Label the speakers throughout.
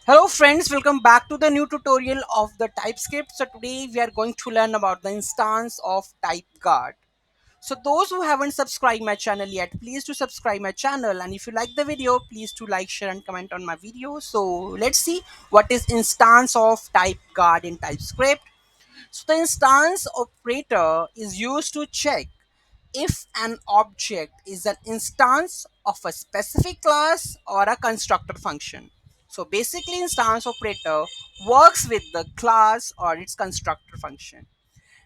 Speaker 1: Hello friends, welcome back to the new tutorial of the TypeScript. So today we are going to learn about the instance of type guard. So those who haven't subscribed my channel yet, please do subscribe my channel, and if you like the video, please do like, share and comment on my video. So let's see what is instance of type guard in TypeScript. So the instance operator is used to check if an object is an instance of a specific class or a constructor function. So basically instance operator works with the class or its constructor function.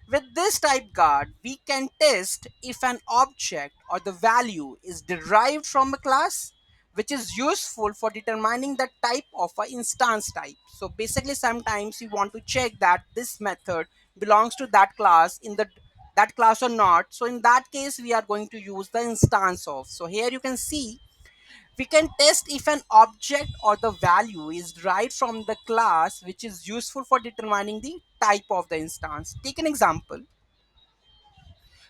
Speaker 1: With this type guard, we can test if an object or the value is derived from a class, which is useful for determining the type of an instance type. So basically sometimes we want to check that this method belongs to that class in that class or not. So in that case, we are going to use the instance of. So here you can see we can test if an object or the value is derived from the class, which is useful for determining the type of the instance. Take an example.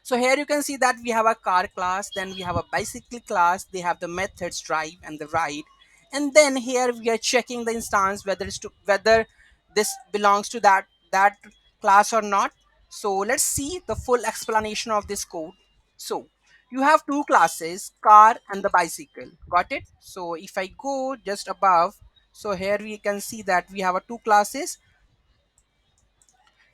Speaker 1: So here you can see that we have a car class, then we have a bicycle class, they have the methods drive and the ride. And then here we are checking the instance whether this belongs to that class or not. So let's see the full explanation of this code. So you have two classes, car and the bicycle. Got it? So if I go just above, so here we can see that we have a two classes,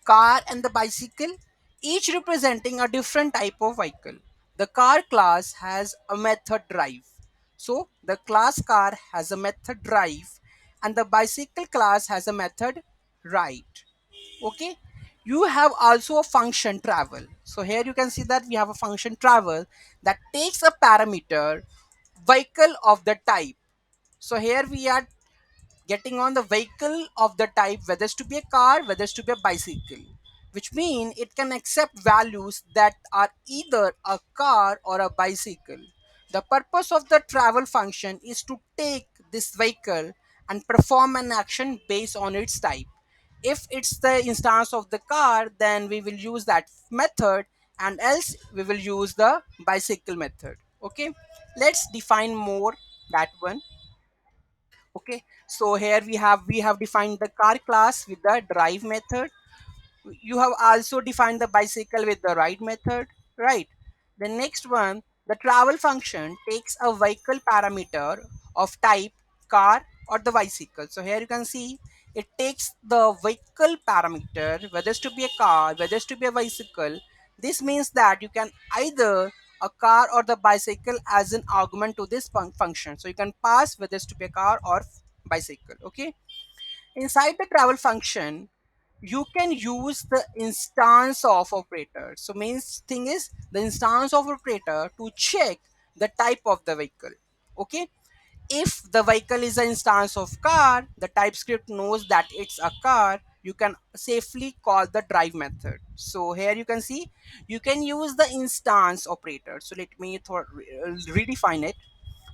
Speaker 1: car and the bicycle, each representing a different type of vehicle. The car class has a method drive. So the class car has a method drive and the bicycle class has a method ride. Okay. You have also a function travel. So here you can see that we have a function travel that takes a parameter vehicle of the type. So here we are getting on the vehicle of the type, whether it's to be a car, whether it's to be a bicycle, which mean it can accept values that are either a car or a bicycle. The purpose of the travel function is to take this vehicle and perform an action based on its type. If it's the instance of the car, then we will use that method, and else we will use the bicycle method. Okay, let's define more that one. Okay, so here we have defined the car class with the drive method. You have also defined the bicycle with the ride method, right? The next one, the travel function takes a vehicle parameter of type car or the bicycle. So here you can see it takes the vehicle parameter, whether it's to be a car, whether it's to be a bicycle. This means that you can either a car or the bicycle as an argument to this function. So you can pass whether it's to be a car or bicycle. Okay, inside the travel function you can use the instance of operator. So main thing is the instance of operator to check the type of the vehicle. Okay, if the vehicle is an instance of car, the TypeScript knows that it's a car, you can safely call the drive method. So here you can see you can use the instance operator. So let me redefine it.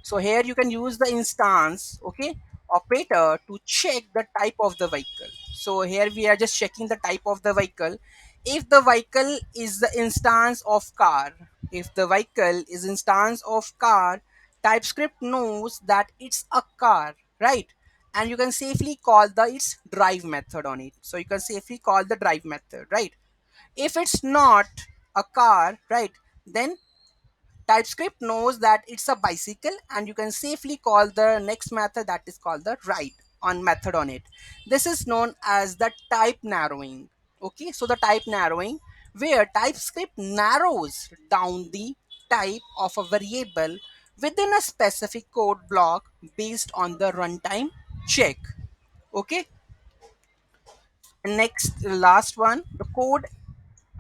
Speaker 1: So here you can use the instance, okay, operator to check the type of the vehicle. So here we are just checking the type of the vehicle. If the vehicle is the instance of car, if the vehicle is instance of car, TypeScript knows that it's a car, right? And you can safely call the its drive method on it. So you can safely call the drive method, right? If it's not a car, right, then TypeScript knows that it's a bicycle, and you can safely call the next method that is called the write on method on it. This is known as the type narrowing. Okay, so the type narrowing, where TypeScript narrows down the type of a variable within a specific code block based on the runtime check. Okay, next last one, the code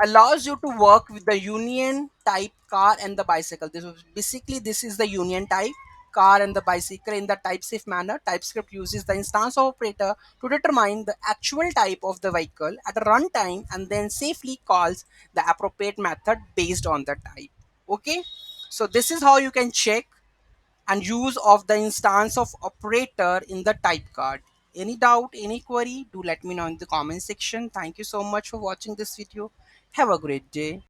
Speaker 1: allows you to work with the union type car and the bicycle. This is the union type car and the bicycle in the type safe manner. TypeScript uses the instance operator to determine the actual type of the vehicle at a runtime and then safely calls the appropriate method based on the type. Okay, so this is how you can check and use of the instance of operator in the type guard. Any doubt, any query, do let me know in the comment section. Thank you so much for watching this video. Have a great day.